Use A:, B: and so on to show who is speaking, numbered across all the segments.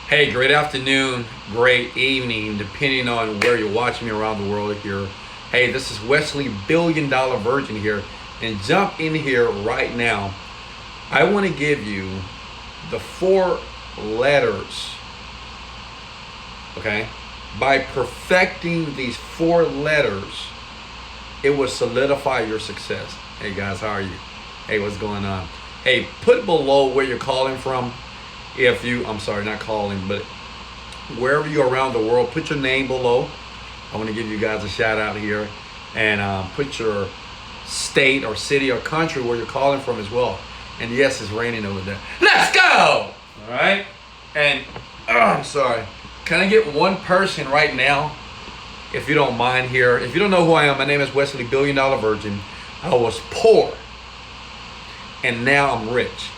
A: Hey, great afternoon, great evening, depending on where you're watching me around the world here. Hey, this is Wesley, Billion Dollar Virgin here, and jump in here right now. I want to give you the 4 letters, okay? By perfecting these 4 letters, it will solidify your success. Hey guys, how are you? Hey, what's going on? Hey, put below where you're calling from. If you, I'm sorry, not calling, but wherever you're around the world, put your name below. I want to give you guys a shout out here, and put your state or city or country where you're calling from as well. And yes, it's raining over there. Let's go! All right? And, I'm sorry. Can I get one person right now, if you don't mind here? If you don't know who I am, my name is Wesley, Billion Dollar Virgin. I was poor, and now I'm rich.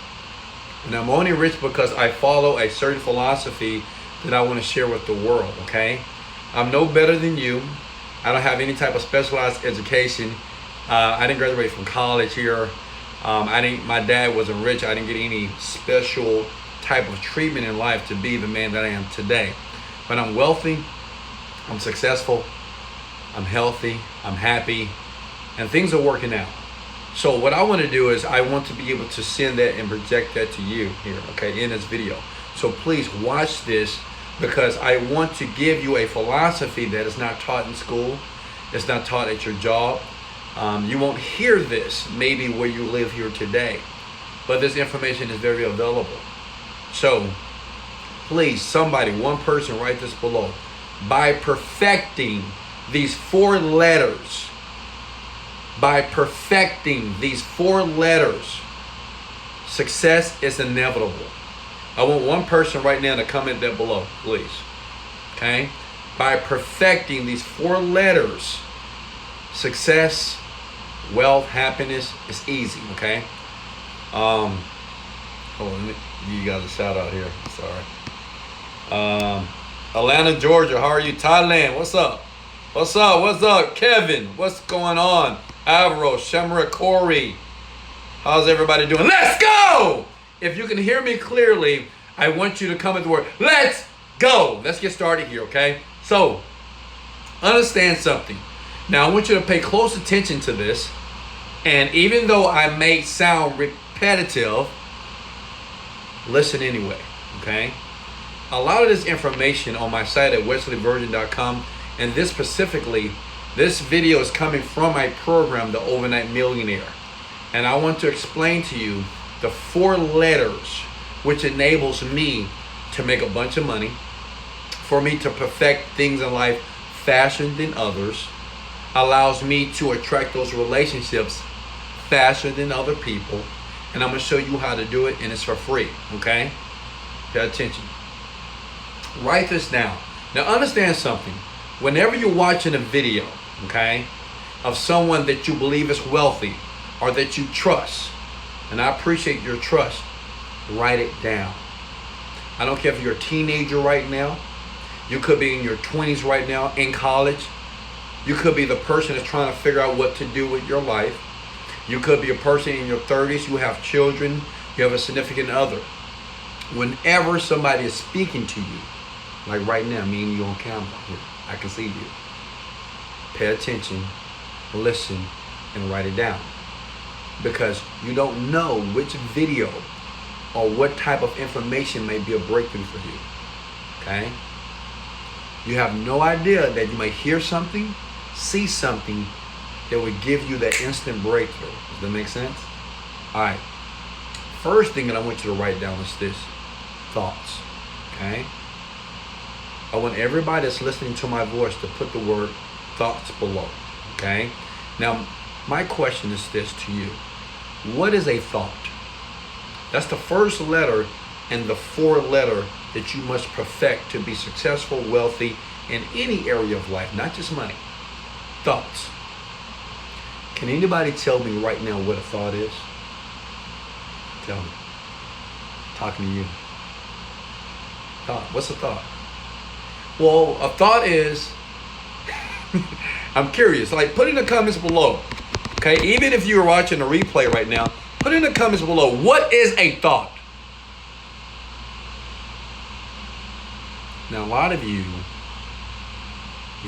A: And I'm only rich because I follow a certain philosophy that I want to share with the world, okay? I'm no better than you. I don't have any type of specialized education. I didn't graduate from college here. My dad wasn't rich. I didn't get any special type of treatment in life to be the man that I am today. But I'm wealthy, I'm successful, I'm healthy, I'm happy, and things are working out. So what I want to do is I want to be able to send that and project that to you here, okay, in this video. So please watch this, because I want to give you a philosophy that is not taught in school. It's not taught at your job. You won't hear this maybe where you live here today, but this information is very available. So please, somebody, one person, write this below. By perfecting these 4 letters, by perfecting these 4 letters, success is inevitable. I want one person right now to comment that below, please. Okay? By perfecting these 4 letters, success, wealth, happiness is easy, okay? Hold on, let me give you guys a shout out here. Sorry. Atlanta, Georgia, how are you? Thailand, what's up? What's up? What's up? Kevin, what's going on? Avro, Shamra, Corey. How's everybody doing? Let's go! If you can hear me clearly, I want you to comment the word, let's go. Let's get started here, okay? So, understand something. Now, I want you to pay close attention to this. And even though I may sound repetitive, listen anyway, okay? A lot of this information on my site at wesleyvirgin.com, and this specifically, this video is coming from my program, The Overnight Millionaire. And I want to explain to you the 4 letters which enables me to make a bunch of money, for me to perfect things in life faster than others, allows me to attract those relationships faster than other people. And I'm going to show you how to do it, and it's for free, okay? Pay attention. Write this down. Now understand something. Whenever you're watching a video, okay, of someone that you believe is wealthy or that you trust, and I appreciate your trust, write it down. I don't care if you're a teenager right now. You could be in your 20s right now, in college. You could be the person that's trying to figure out what to do with your life. You could be a person in your 30s. You have children. You have a significant other. Whenever somebody is speaking to you, like right now, me and you on camera here, I can see you. Pay attention, listen, and write it down. Because you don't know which video or what type of information may be a breakthrough for you. Okay? You have no idea that you might hear something, see something that would give you that instant breakthrough. Does that make sense? All right. First thing that I want you to write down is this: thoughts. Okay? I want everybody that's listening to my voice to put the word thoughts below. Okay? Now, my question is this to you. What is a thought? That's the first letter and the 4 letter that you must perfect to be successful, wealthy in any area of life, not just money. Thoughts. Can anybody tell me right now what a thought is? Tell me. Talking to you. Thought. What's a thought? Well, a thought is, I'm curious, like put in the comments below. Okay, even if you're watching a replay right now, put in the comments below, what is a thought? Now, a lot of you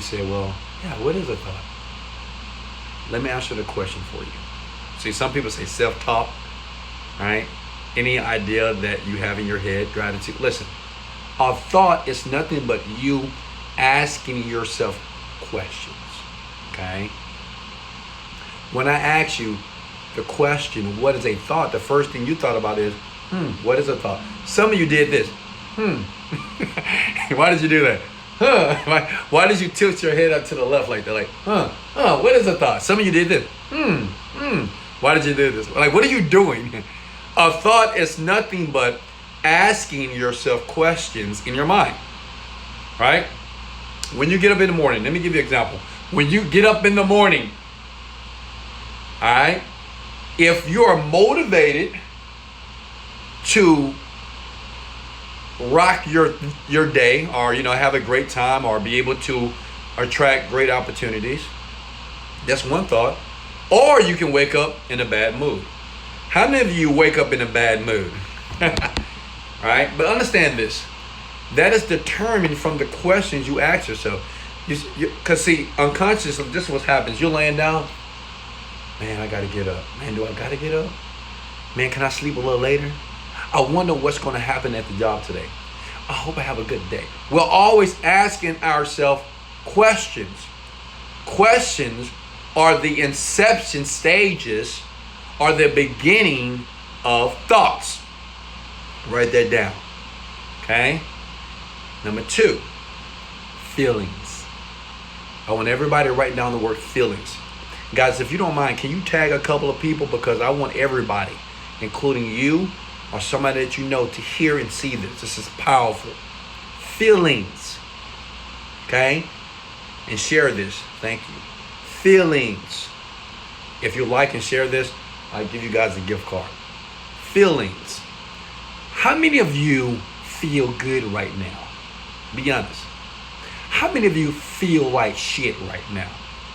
A: say, well, yeah, what is a thought? Let me answer the question for you. See, some people say self-talk, right? Any idea that you have in your head, gratitude. Listen, a thought is nothing but you asking yourself questions, okay? When I ask you the question, what is a thought? The first thing you thought about is, what is a thought? Some of you did this, Why did you do that? Why did you tilt your head up to the left like that? Like, what is a thought? Some of you did this, Why did you do this? Like, what are you doing? A thought is nothing but asking yourself questions in your mind, right? When you get up in the morning, let me give you an example. When you get up in the morning, all right, if you are motivated to rock your day, or have a great time, or be able to attract great opportunities, that's one thought. Or you can wake up in a bad mood. How many of you wake up in a bad mood? All right, but understand this. That is determined from the questions you ask yourself. Because see, unconsciously, this is what happens. You're laying down. Man, I got to get up. Man, do I got to get up? Man, can I sleep a little later? I wonder what's going to happen at the job today. I hope I have a good day. We're always asking ourselves questions. Questions are the inception stages, are the beginning of thoughts. Write that down. Okay? Number 2, feelings. I want everybody to write down the word feelings. Guys, if you don't mind, can you tag a couple of people? Because I want everybody, including you or somebody that you know, to hear and see this. This is powerful. Feelings. Okay? And share this. Thank you. Feelings. If you like and share this, I'll give you guys a gift card. Feelings. How many of you feel good right now? Be honest. How many of you feel like shit right now?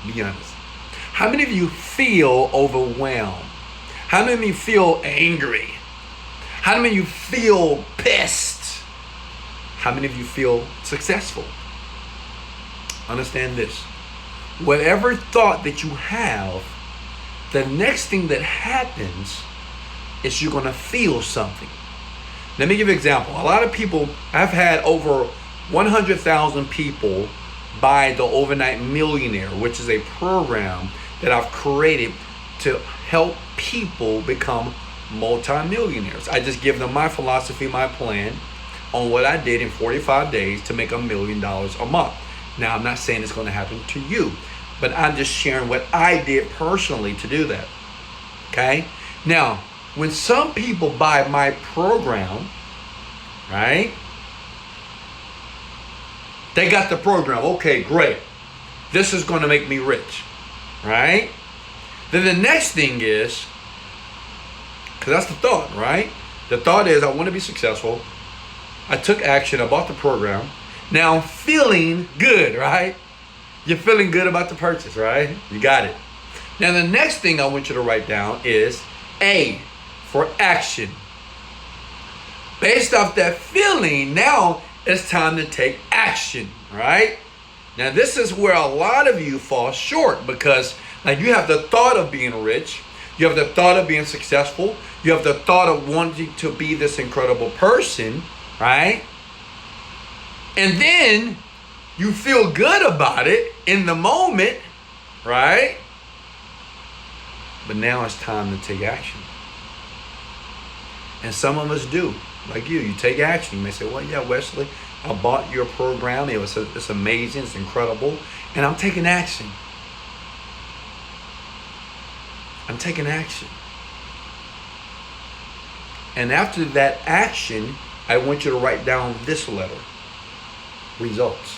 A: Be honest. How many of you feel overwhelmed? How many of you feel angry? How many of you feel pissed? How many of you feel successful? Understand this. Whatever thought that you have, the next thing that happens is you're going to feel something. Let me give you an example. A lot of people, I've had over 100,000 people buy the Overnight Millionaire, which is a program that I've created to help people become multimillionaires. I just give them my philosophy, my plan on what I did in 45 days to make $1 million a month. Now, I'm not saying it's going to happen to you, but I'm just sharing what I did personally to do that. Okay? Now, when some people buy my program, right? They got the program. Okay, great. This is going to make me rich, right? Then the next thing is, because that's the thought, right? The thought is, I want to be successful. I took action. I bought the program. Now I'm feeling good, right? You're feeling good about the purchase, right? You got it. Now the next thing I want you to write down is A, for action. Based off that feeling, now it's time to take action, right? Now this is where a lot of you fall short, because like you have the thought of being rich, you have the thought of being successful, you have the thought of wanting to be this incredible person, right? And then you feel good about it in the moment, right? But now it's time to take action. And some of us do, like you take action. You may say, well, yeah, Wesley, I bought your program. It's amazing, it's incredible. And I'm taking action. I'm taking action. And after that action, I want you to write down this letter. Results.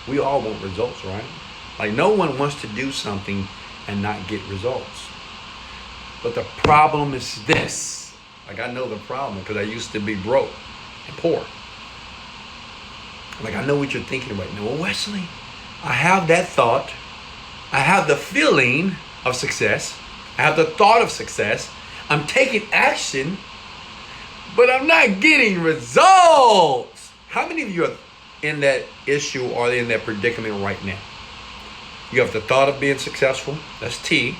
A: We all want results, right? Like no one wants to do something and not get results. But the problem is this. Like I know the problem because I used to be broke and poor. Like I know what you're thinking right now. Well, Wesley, I have that thought. I have the feeling of success. I have the thought of success. I'm taking action, but I'm not getting results. How many of you are in that issue or in that predicament right now? You have the thought of being successful. That's T.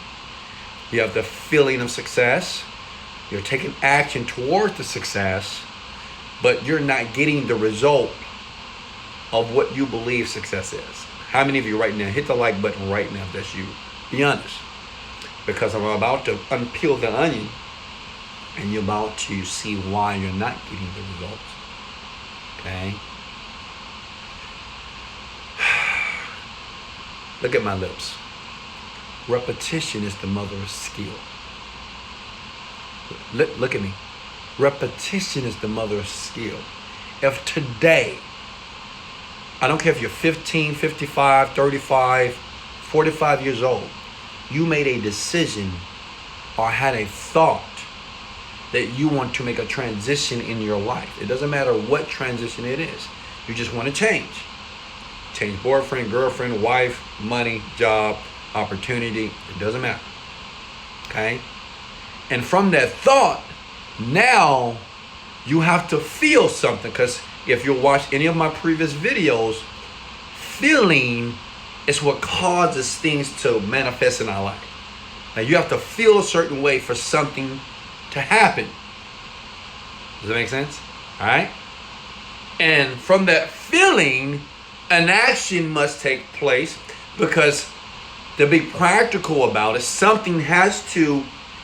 A: You have the feeling of success. You're taking action towards the success, but you're not getting the result of what you believe success is. How many of you right now, hit the like button right now if that's you. Be honest. Because I'm about to unpeel the onion and you're about to see why you're not getting the results. Okay? Look at my lips. Repetition is the mother of skill. Look at me. Repetition is the mother of skill. If today, I don't care if you're 15, 55, 35, 45 years old, you made a decision or had a thought that you want to make a transition in your life. It doesn't matter what transition it is. You just want to change. Change boyfriend, girlfriend, wife, money, job, opportunity. It doesn't matter. Okay? And from that thought, now you have to feel something. Because if you watch any of my previous videos, feeling is what causes things to manifest in our life. Now you have to feel a certain way for something to happen. Does that make sense? All right? And from that feeling, an action must take place, because to be practical about it, something has to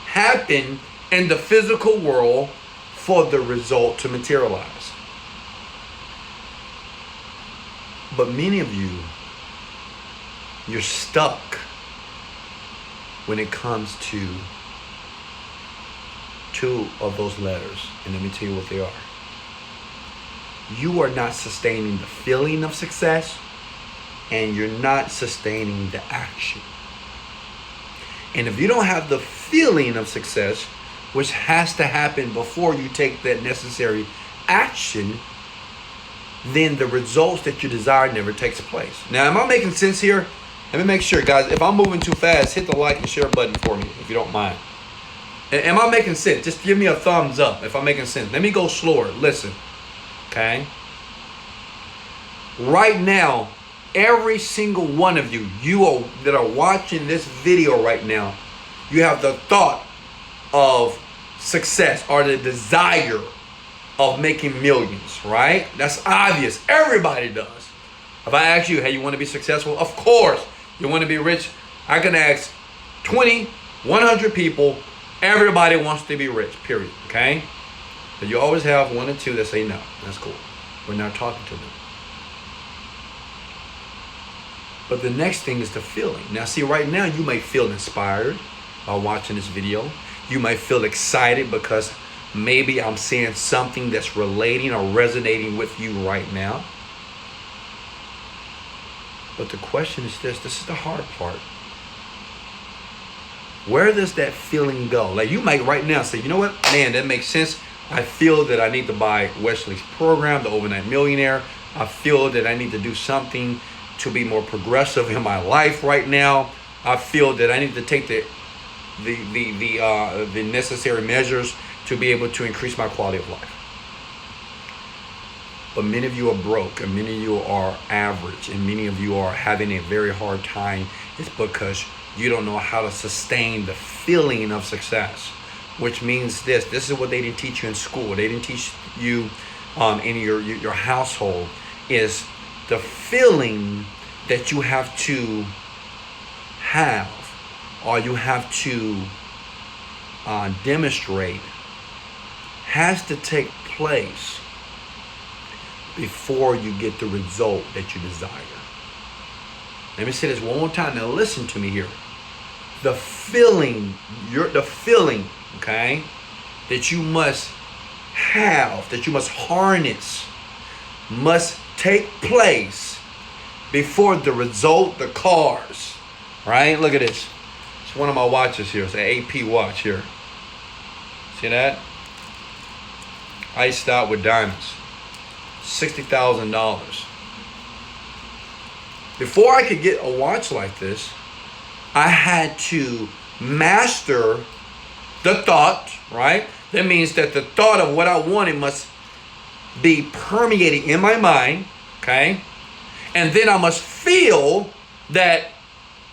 A: happen in the physical world for the result to materialize. But many of you, you're stuck when it comes to two of those letters. And let me tell you what they are. You are not sustaining the feeling of success, and you're not sustaining the action. And if you don't have the feeling of success, which has to happen before you take that necessary action, then the results that you desire never takes place. Now, am I making sense here? Let me make sure, guys. If I'm moving too fast, hit the like and share button for me, if you don't mind. Am I making sense? Just give me a thumbs up if I'm making sense. Let me go slower. Listen. Okay? Right now, every single one of you, that are watching this video right now, you have the thought of success or the desire of making millions, right? That's obvious. Everybody does. If I ask you, hey, you want to be successful? Of course. You want to be rich? I can ask 20, 100 people. Everybody wants to be rich, period, okay? But you always have one or two that say no. That's cool. We're not talking to them. But the next thing is the feeling. Now, see, right now, you may feel inspired by watching this video. You might feel excited because maybe I'm saying something that's relating or resonating with you right now. But the question is this is the hard part. Where does that feeling go? Like, you might right now say, you know what, man, that makes sense. I feel that I need to buy Wesley's program, The Overnight Millionaire. I feel that I need to do something to be more progressive in my life right now. I feel that I need to take the necessary measures to be able to increase my quality of life. But many of you are broke, and many of you are average, and many of you are having a very hard time. It's because you don't know how to sustain the feeling of success, which means this is what they didn't teach you in school. They didn't teach you in your household, is the feeling that you have to have, or you have to demonstrate, has to take place before you get the result that you desire. Let me say this one more time. Now listen to me here. The feeling, okay, that you must have, that you must harness, must take place before the result, the cars, right? Look at this. It's one of my watches here. It's an AP watch here. See that? Iced out with diamonds. $60,000. Before I could get a watch like this, I had to master the thought, right? That means that the thought of what I wanted must be permeating in my mind, okay? And then I must feel that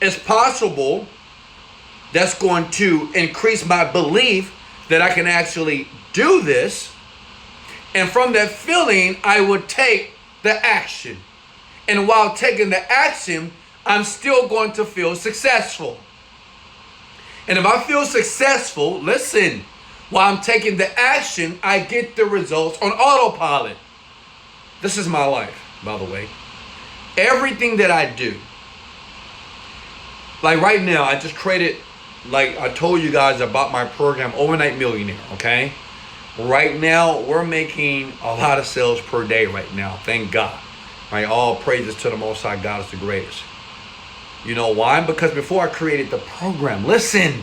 A: it's possible. That's going to increase my belief that I can actually do this. And from that feeling, I would take the action. And while taking the action, I'm still going to feel successful. And if I feel successful, listen, while I'm taking the action, I get the results on autopilot. This is my life, by the way. Everything that I do, like right now, I just created, like I told you guys about my program, Overnight Millionaire, okay? Right now, we're making a lot of sales per day right now, thank God. Right? All praises to the Most High, God is the greatest. You know why? Because before I created the program, listen,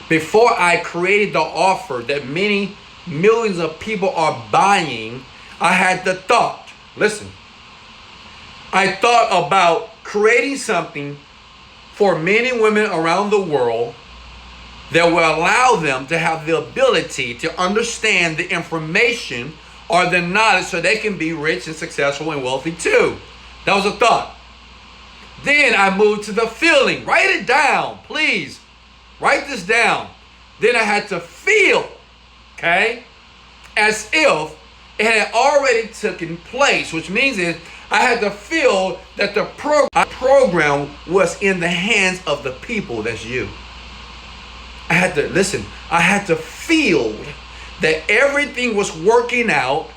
A: before I created the offer that many millions of people are buying, I had the thought, listen, I thought about creating something for men and women around the world that will allow them to have the ability to understand the information or the knowledge so they can be rich and successful and wealthy too. That was a thought. Then I moved to the feeling. Write it down, please. Write this down. Then I had to feel, okay, as if it had already taken place, which means is I had to feel that the program was in the hands of the people. That's you. I had to, listen, I had to feel that everything was working out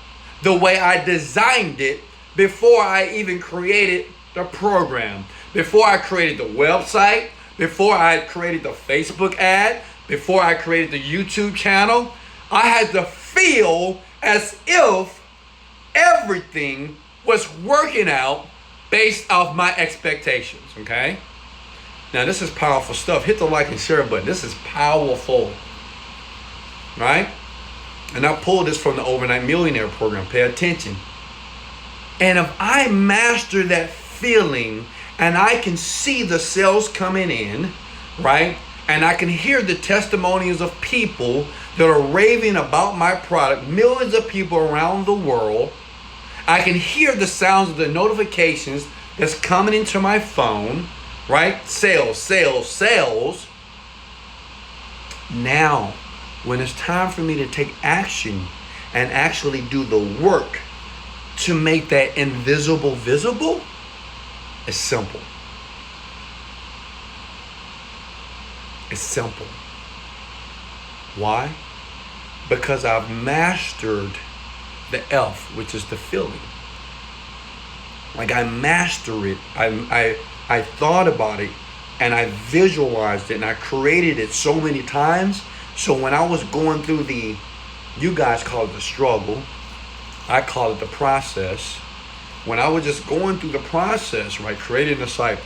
A: the way I designed it before I even created the program. Before I created the website, before I created the Facebook ad, before I created the YouTube channel, I had to feel as if everything was working out based off my expectations, okay? Now this is powerful stuff. Hit the like and share button. This is powerful, right? And I pulled this from the Overnight Millionaire program. Pay attention. And if I master that feeling and I can see the sales coming in, right? And I can hear the testimonies of people that are raving about my product, millions of people around the world. I can hear the sounds of the notifications that's coming into my phone, right? Sales, sales, sales. Now, when it's time for me to take action and actually do the work to make that invisible visible, it's simple. It's simple. Why? Because I've mastered the F, which is the feeling. Like I mastered it. I thought about it and I visualized it and I created it so many times. So when I was going through you guys call it the struggle, I call it the process. When I was just going through the process, right, creating the site,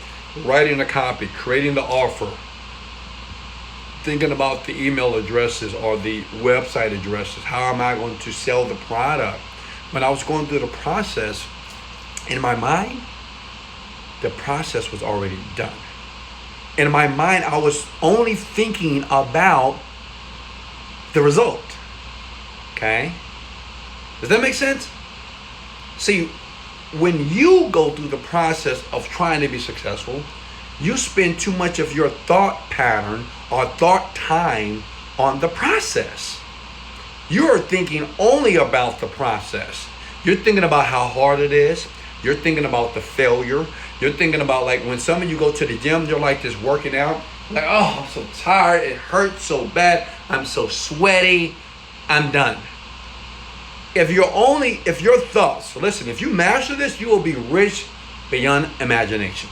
A: writing the copy, creating the offer, thinking about the email addresses or the website addresses, how am I going to sell the product? When I was going through the process, in my mind, the process was already done. In my mind, I was only thinking about the result. Okay? Does that make sense? See, when you go through the process of trying to be successful, you spend too much of your thought pattern or thought time on the process. You are thinking only about the process. You're thinking about how hard it is. You're thinking about the failure. You're thinking about, like, when some of you go to the gym, you're like this working out. Like, oh, I'm so tired. It hurts so bad. I'm so sweaty. I'm done. If your thoughts, listen, if you master this, you will be rich beyond imagination.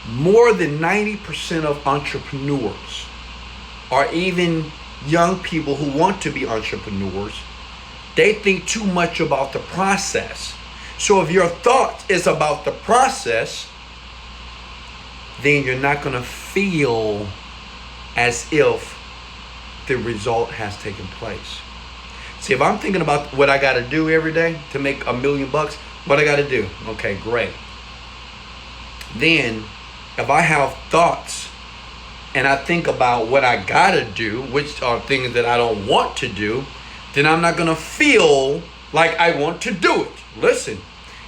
A: More than 90% of entrepreneurs, or even young people who want to be entrepreneurs, they think too much about the process. So if your thought is about the process, then you're not going to feel as if the result has taken place. See, if I'm thinking about what I got to do every day to make $1 million, what I got to do? Okay, great. Then, if I have thoughts and I think about what I got to do, which are things that I don't want to do, then I'm not going to feel like I want to do it. Listen,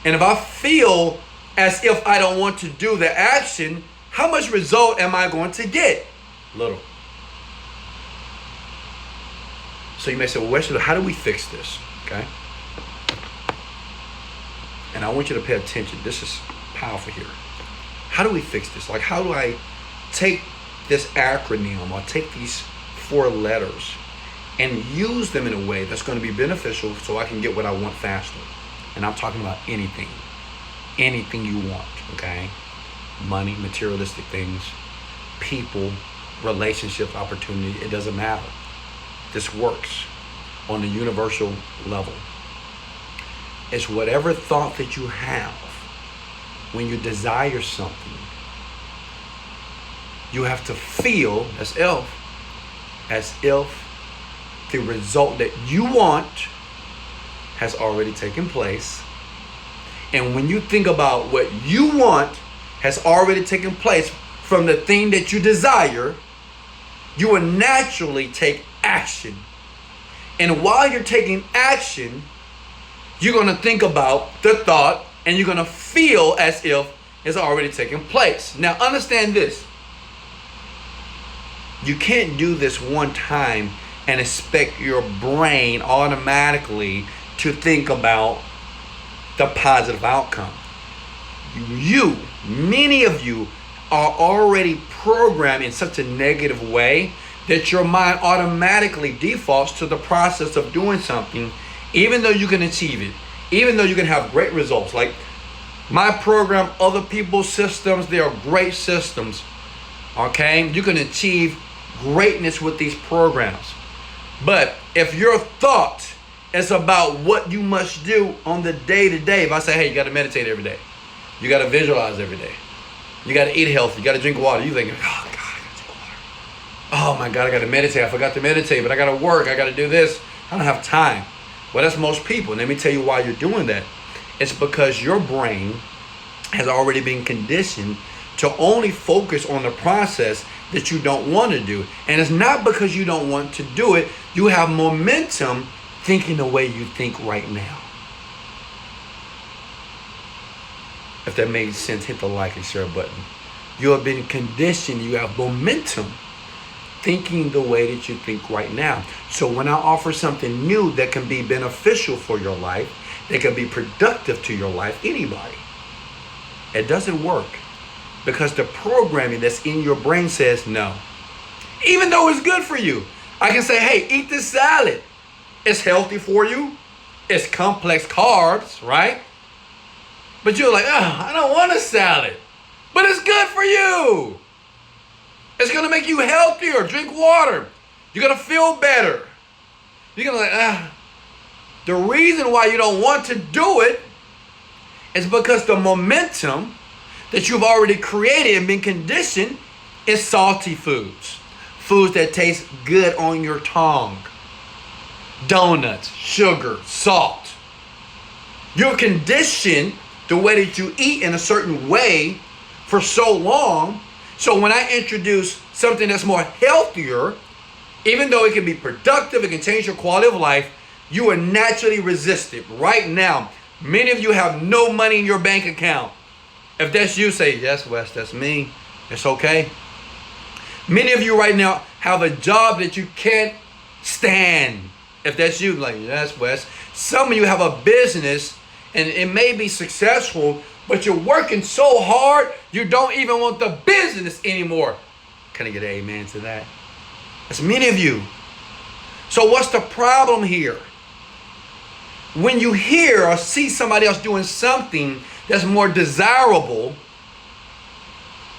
A: and if I feel as if I don't want to do the action, how much result am I going to get? Little. So you may say, well, Wesley, how do we fix this? Okay? And I want you to pay attention. This is powerful here. How do we fix this? Like, how do I take this acronym or take these 4 letters and use them in a way that's going to be beneficial so I can get what I want faster? And I'm talking about anything. Anything you want, okay? Money, materialistic things, people, relationships, opportunity, it doesn't matter. This works on a universal level. It's whatever thought that you have when you desire something. You have to feel as if the result that you want has already taken place. And when you think about what you want has already taken place from the thing that you desire, you will naturally take action. And while you're taking action, you're going to think about the thought and you're going to feel as if it's already taken place. Now, understand this. You can't do this one time and expect your brain automatically to think about the positive outcome. Many of you are already programmed in such a negative way that your mind automatically defaults to the process of doing something, even though you can achieve it, even though you can have great results. Like my program, other people's systems, they are great systems. Okay? You can achieve greatness with these programs. But if your thought is about what you must do on the day-to-day, if I say, hey, you got to meditate every day, you got to visualize every day, you got to eat healthy, you got to drink water, you think, oh, God, I got to drink water. Oh, my God, I got to meditate. I forgot to meditate, but I got to work. I got to do this. I don't have time. Well, that's most people. And let me tell you why you're doing that. It's because your brain has already been conditioned to only focus on the process that you don't want to do. And it's not because you don't want to do it. You have momentum thinking the way you think right now. If that made sense, hit the like and share button. You have been conditioned. You have momentum thinking the way that you think right now. So when I offer something new that can be beneficial for your life, that can be productive to your life, anybody, it doesn't work because the programming that's in your brain says no. Even though it's good for you. I can say, hey, eat this salad. It's healthy for you. It's complex carbs, right? But you're like, I don't want a salad. But it's good for you. It's going to make you healthier. Drink water. You're going to feel better. You're going to like, The reason why you don't want to do it is because the momentum that you've already created and been conditioned is salty foods. Foods that taste good on your tongue. Donuts, sugar, salt. You're conditioned the way that you eat in a certain way for so long. So when I introduce something that's more healthier, even though it can be productive, it can change your quality of life, you are naturally resistant. Right now, many of you have no money in your bank account. If that's you, say, yes, Wes, that's me. It's okay. Many of you right now have a job that you can't stand. If that's you, like, yes, Wes. Some of you have a business and it may be successful, but you're working so hard, you don't even want the business anymore. Can I get an amen to that? That's many of you. So what's the problem here? When you hear or see somebody else doing something that's more desirable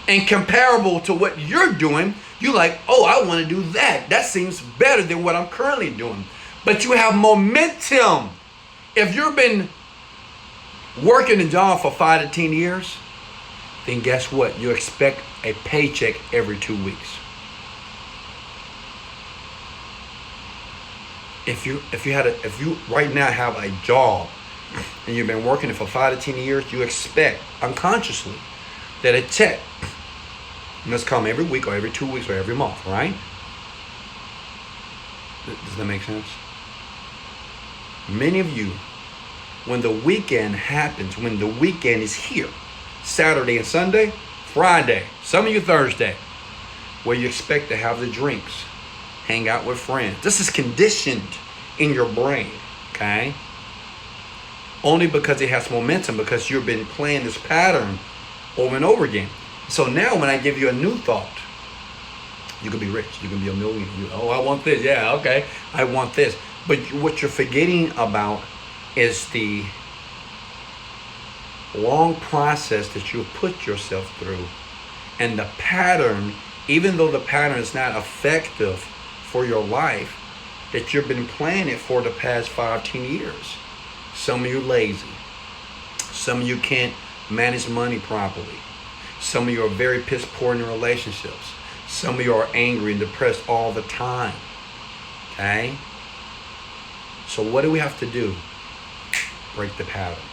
A: and comparable to what you're doing, you're like, oh, I want to do that. That seems better than what I'm currently doing. But you have momentum. If you've been working a job for 5 to 10 years, then guess what? You expect a paycheck every 2 weeks. If you right now have a job and you've been working it for 5 to 10 years, you expect unconsciously that a check must come every week or every 2 weeks or every month, right? Does that make sense? Many of you, when the weekend happens, when the weekend is here, Saturday and Sunday, Friday, some of you Thursday, where you expect to have the drinks, hang out with friends. This is conditioned in your brain, okay? Only because it has momentum, because you've been playing this pattern over and over again. So now when I give you a new thought, you can be rich, you can be a millionaire. Oh, I want this, yeah, okay, I want this. But what you're forgetting about is the long process that you put yourself through, and the pattern, even though the pattern is not effective for your life, that you've been playing it for the past 5-10 years. Some of you lazy. Some of you can't manage money properly. Some of you are very piss poor in your relationships. Some of you are angry and depressed all the time. Okay? So what do we have to do? Break the pattern.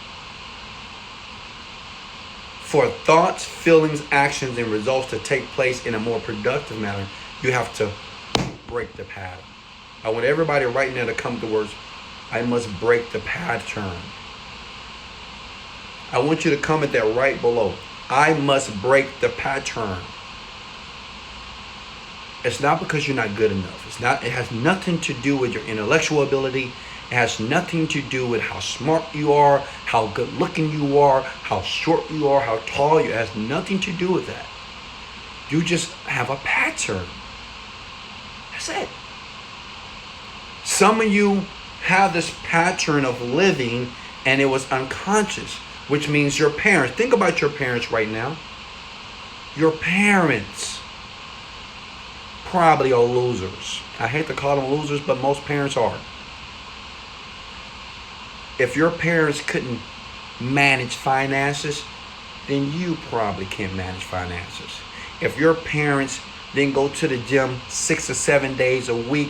A: For thoughts, feelings, actions, and results to take place in a more productive manner, you have to break the pattern. I want everybody right now to come to words, I must break the pattern. I want you to comment that right below. I must break the pattern. It's not because you're not good enough. It has nothing to do with your intellectual ability. It has nothing to do with how smart you are, how good looking you are, how short you are, how tall you are. It has nothing to do with that. You just have a pattern. That's it. Some of you have this pattern of living and it was unconscious, which means your parents. Think about your parents right now. Your parents probably are losers. I hate to call them losers, but most parents are. If your parents couldn't manage finances, then you probably can't manage finances. If your parents didn't go to the gym 6 or 7 days a week,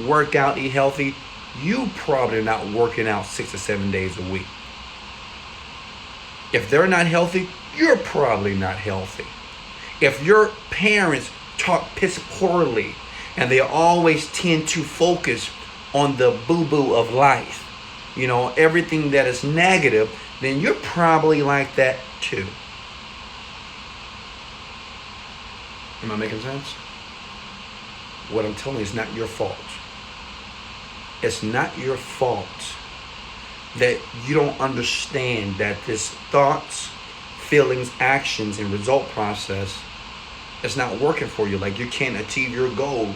A: work out, eat healthy, you probably are not working out 6 or 7 days a week. If they're not healthy, you're probably not healthy. If your parents talk piss poorly and they always tend to focus on the boo-boo of life, you know, everything that is negative, then you're probably like that too. Am I making sense? What I'm telling you is not your fault. It's not your fault that you don't understand that this thoughts, feelings, actions, and result process is not working for you. Like you can't achieve your goal.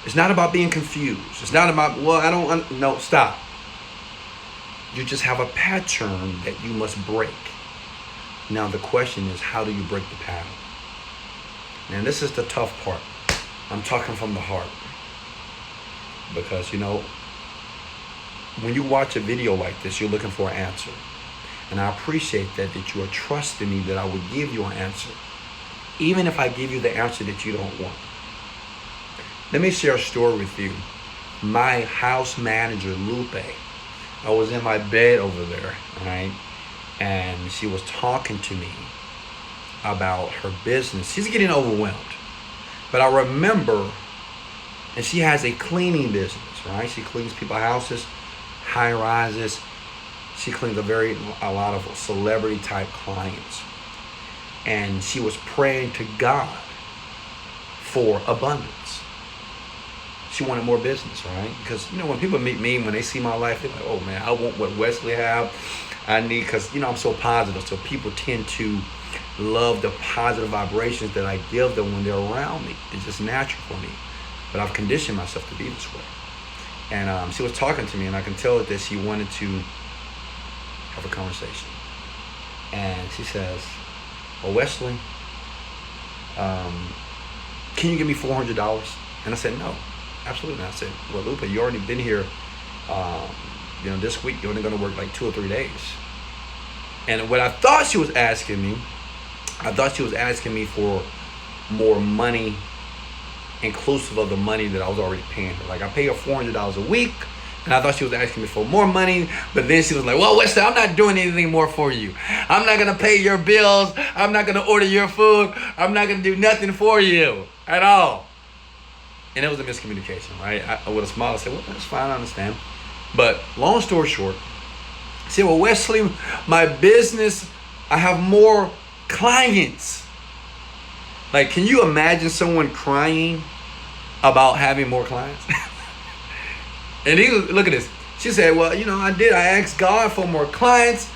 A: It's not about being confused. It's not about, no, stop. You just have a pattern that you must break. Now the question is, how do you break the pattern? And this is the tough part. I'm talking from the heart. Because, you know, when you watch a video like this, you're looking for an answer. And I appreciate that you are trusting me that I will give you an answer. Even if I give you the answer that you don't want. Let me share a story with you. My house manager, Lupe, I was in my bed over there, right? And she was talking to me about her business. She's getting overwhelmed. But I remember, and she has a cleaning business, right? She cleans people's houses, high rises. She cleans a lot of celebrity type clients. And she was praying to God for abundance. She wanted more business, right? Because, you know, when people meet me, when they see my life, they're like, oh man, I want what Wesley have. I need, because, you know, I'm so positive. So people tend to love the positive vibrations that I give them when they're around me. It's just natural for me. But I've conditioned myself to be this way. And she was talking to me, and I can tell that she wanted to have a conversation. And she says, well, Wesley, can you give me $400? And I said, no. Absolutely not. I said, well, Lupe, you already been here, this week. You're only going to work like 2 or 3 days. And what I thought she was asking me, for more money, inclusive of the money that I was already paying her. Like I pay her $400 a week, and I thought she was asking me for more money. But then she was like, well, Wesley, I'm not doing anything more for you. I'm not going to pay your bills. I'm not going to order your food. I'm not going to do nothing for you at all. And it was a miscommunication, right? With a smile, I said, well, that's fine, I understand. But long story short, I said, well, Wesley, my business, I have more clients. Like, can you imagine someone crying about having more clients? And look at this. She said, well, I asked God for more clients,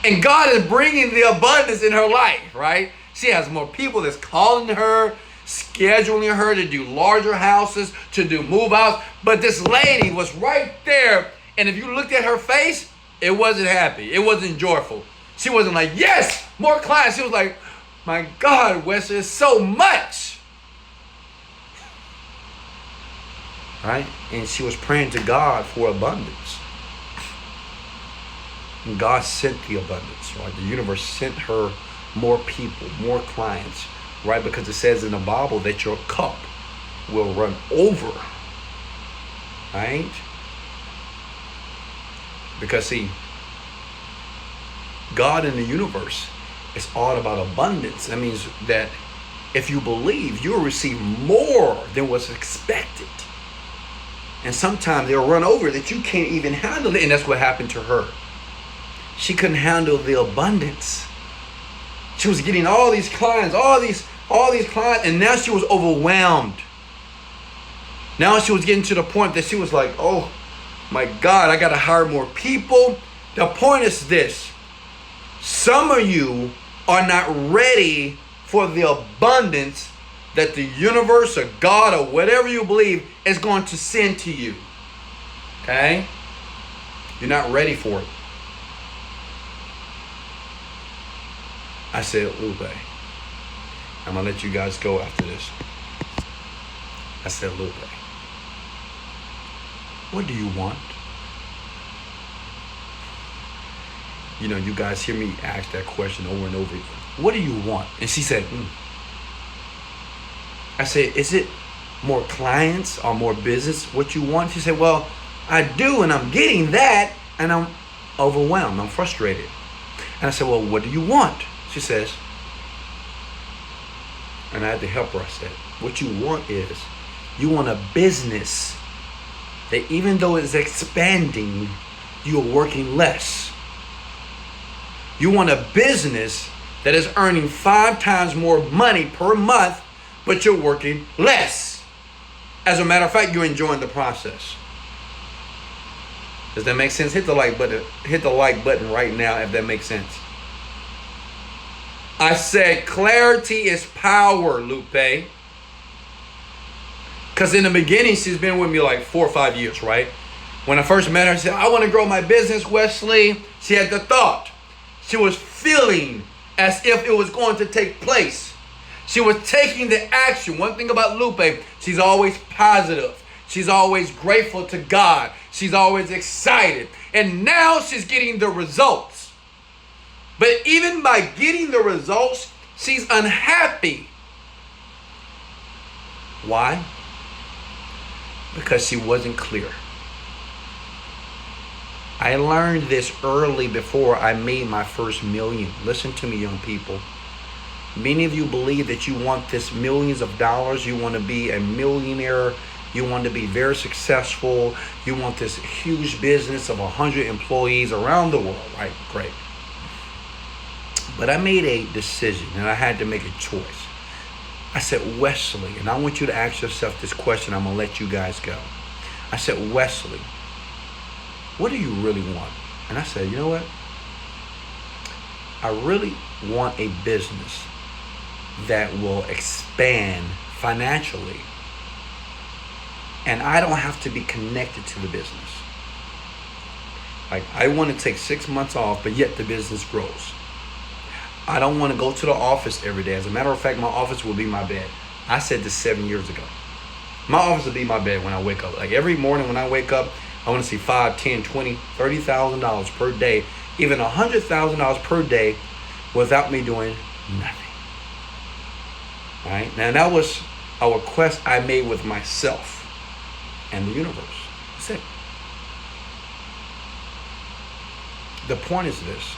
A: and God is bringing the abundance in her life, right? She has more people that's calling her, scheduling her to do larger houses, to do move outs. But this lady was right there. And if you looked at her face, it wasn't happy. It wasn't joyful. She wasn't like, yes, more clients. She was like, my God, Wesley, it's so much. Right? And she was praying to God for abundance. And God sent the abundance, right? The universe sent her more people, more clients, right? Because it says in the Bible that your cup will run over, right? Because see, God in the universe is all about abundance. That means that if you believe, you'll receive more than what's expected. And sometimes they'll run over that you can't even handle it. And that's what happened to her. She couldn't handle the abundance. She was getting all these clients, all these clients, and now she was overwhelmed. Now she was getting to the point that she was like, oh my God, I got to hire more people. The point is this. Some of you are not ready for the abundance that the universe or God or whatever you believe is going to send to you. Okay? You're not ready for it. I said, Lupe, I'm going to let you guys go after this. I said, Lupe, what do you want? You guys hear me ask that question over and over again. What do you want? And she said, I said, is it more clients or more business what you want? She said, well, I do, and I'm getting that, and I'm overwhelmed. I'm frustrated. And I said, well, what do you want? She says, and I had to help her. I said, what you want is, you want a business that even though it's expanding, you're working less. You want a business that is earning 5 times more money per month, but you're working less. As a matter of fact, you're enjoying the process. Does that make sense? Hit the like button. Hit the like button right now if that makes sense. I said clarity is power, Lupe. Because in the beginning, she's been with me like 4 or 5 years, right? When I first met her, she said, I want to grow my business, Wesley. She had the thought. She was feeling as if it was going to take place. She was taking the action. One thing about Lupe, she's always positive. She's always grateful to God. She's always excited. And now she's getting the results. But even by getting the results, she's unhappy. Why? Because she wasn't clear. I learned this early before I made my first million. Listen to me, young people. Many of you believe that you want this millions of dollars. You want to be a millionaire. You want to be very successful. You want this huge business of 100 employees around the world, right? Great. But I made a decision and I had to make a choice. I said, Wesley, and I want you to ask yourself this question. I'm going to let you guys go. I said, Wesley, what do you really want? And I said, you know what? I really want a business that will expand financially. And I don't have to be connected to the business. Like, I want to take 6 months off, but yet the business grows. I don't want to go to the office every day. As a matter of fact, my office will be my bed. I said this 7 years ago. My office will be my bed when I wake up. Like every morning when I wake up, I want to see $5, $10, $20, $30,000 per day, even $100,000 per day without me doing nothing. All right? Now that was a request I made with myself and the universe. That's it. The point is this.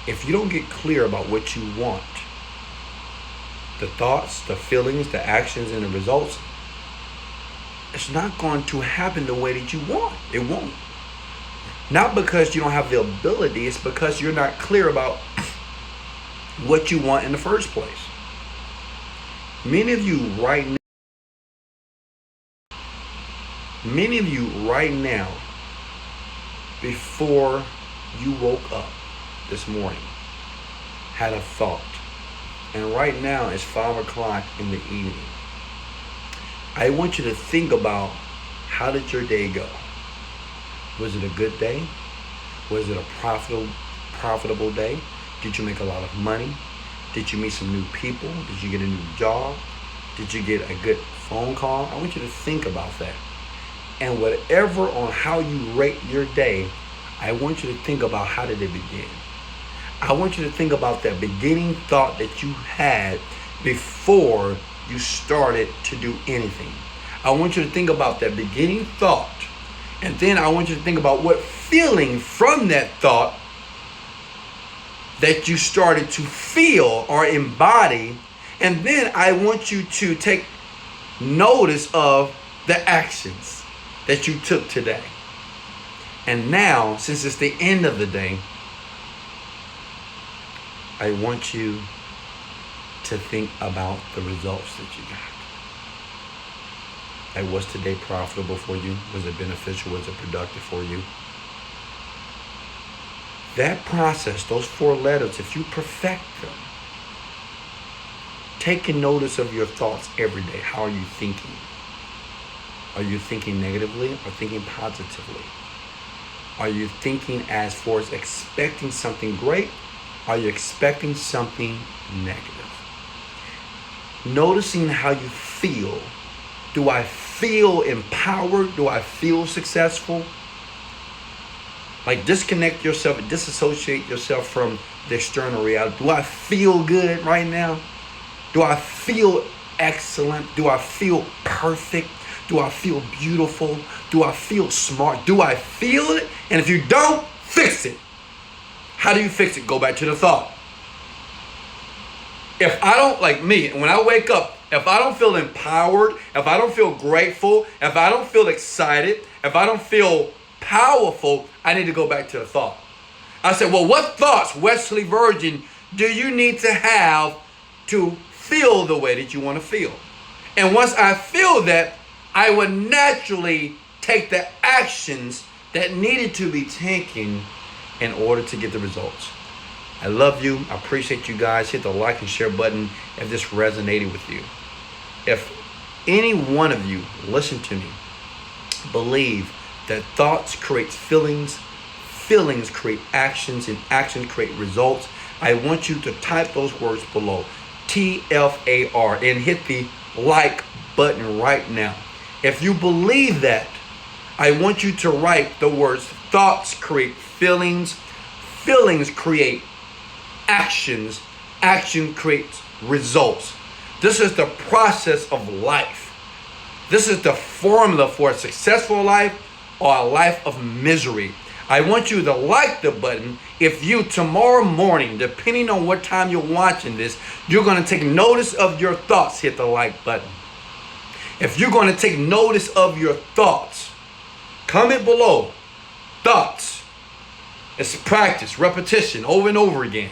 A: If you don't get clear about what you want, the thoughts, the feelings, the actions, and the results, it's not going to happen the way that you want. It won't. Not because you don't have the ability, it's because you're not clear about what you want in the first place. Many of you right now, before you woke up this morning, had a thought. And right now it's 5 o'clock in the evening. I want you to think about, how did your day go? Was it a good day? Was it a profitable day? Did you make a lot of money? Did you meet some new people? Did you get a new job? Did you get a good phone call? I want you to think about that. And whatever on how you rate your day, I want you to think about, how did it begin? I want you to think about that beginning thought that you had before you started to do anything. I want you to think about that beginning thought. And then I want you to think about what feeling from that thought that you started to feel or embody. And then I want you to take notice of the actions that you took today. And now, since it's the end of the day, I want you to think about the results that you got. Like, was today profitable for you? Was it beneficial? Was it productive for you? That process, those 4 letters, if you perfect them, taking notice of your thoughts every day. How are you thinking? Are you thinking negatively or thinking positively? Are you thinking as far as expecting something great? Are you expecting something negative? Noticing how you feel. Do I feel empowered? Do I feel successful? Like, disconnect yourself, disassociate yourself from the external reality. Do I feel good right now? Do I feel excellent? Do I feel perfect? Do I feel beautiful? Do I feel smart? Do I feel it? And if you don't, fix it. How do you fix it? Go back to the thought. If I don't, like me, when I wake up, if I don't feel empowered, if I don't feel grateful, if I don't feel excited, if I don't feel powerful, I need to go back to the thought. I said, well, what thoughts, Wesley Virgin, do you need to have to feel the way that you want to feel? And once I feel that, I would naturally take the actions that needed to be taken in order to get the results. I love you. I appreciate you guys. Hit the like and share button if this resonated with you. If any one of you, listen to me, believe that thoughts create feelings, feelings create actions, and actions create results, I want you to type those words below, TFAR, and hit the like button right now. If you believe that, I want you to write the words, thoughts create feelings, feelings create actions, action creates results. This is the process of life. This is the formula for a successful life or a life of misery. I want you to like the button. If you, tomorrow morning, depending on what time you're watching this, you're going to take notice of your thoughts, hit the like button. If you're going to take notice of your thoughts, comment below. Thoughts. It's practice, repetition, over and over again.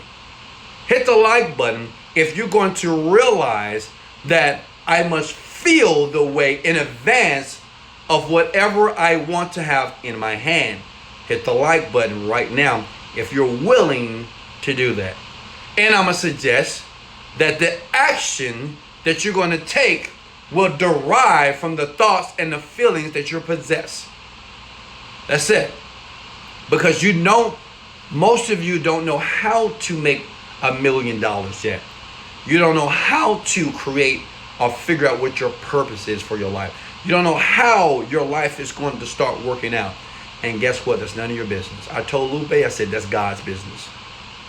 A: Hit the like button if you're going to realize that I must feel the way in advance of whatever I want to have in my hand. Hit the like button right now if you're willing to do that. And I'm going to suggest that the action that you're going to take will derive from the thoughts and the feelings that you possess. That's it. Because most of you don't know how to make $1 million yet. You don't know how to create or figure out what your purpose is for your life. You don't know how your life is going to start working out. And guess what? That's none of your business. I told Lupe, I said, that's God's business.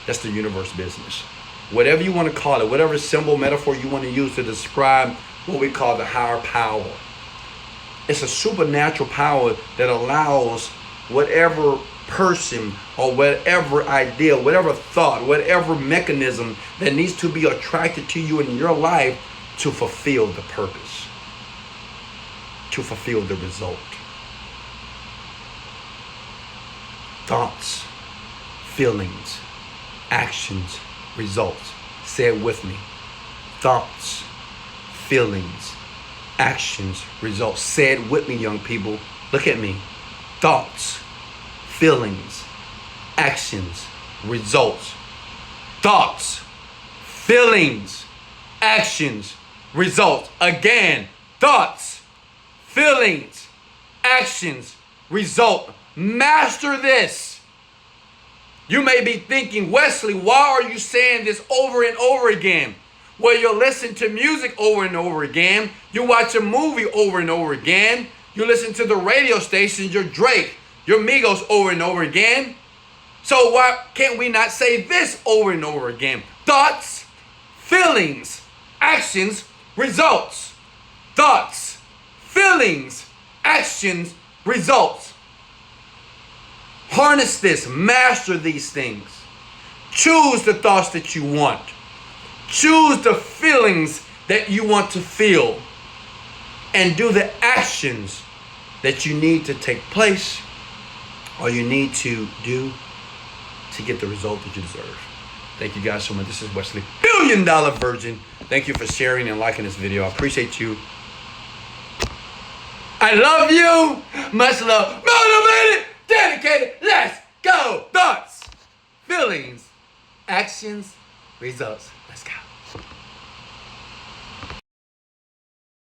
A: That's the universe business. Whatever you want to call it, whatever symbol, metaphor you want to use to describe what we call the higher power. It's a supernatural power that allows whatever person or whatever idea, whatever thought, whatever mechanism that needs to be attracted to you in your life to fulfill the purpose. to fulfill the result. Thoughts, feelings, actions, results. Say it with me. Thoughts, feelings, actions, results. Say it with me, young people. Look at me. Thoughts, feelings, actions, results. Thoughts, feelings, actions, results. Again, thoughts, feelings, actions, result. Master this. You may be thinking, Wesley, why are you saying this over and over again? Well, you listen to music over and over again. You watch a movie over and over again. You listen to the radio stations, your Drake, your Migos over and over again. So why can't we not say this over and over again? Thoughts, feelings, actions, results. Thoughts, feelings, actions, results. Harness this, master these things. Choose the thoughts that you want. Choose the feelings that you want to feel. And do the actions that you need to take place or you need to do to get the result that you deserve. Thank you guys so much. This is Wesley, $1 Billion Virgin. Thank you for sharing and liking this video. I appreciate you. I love you. Much love. Motivated. Dedicated. Let's go. Thoughts, feelings, actions, results. Let's go.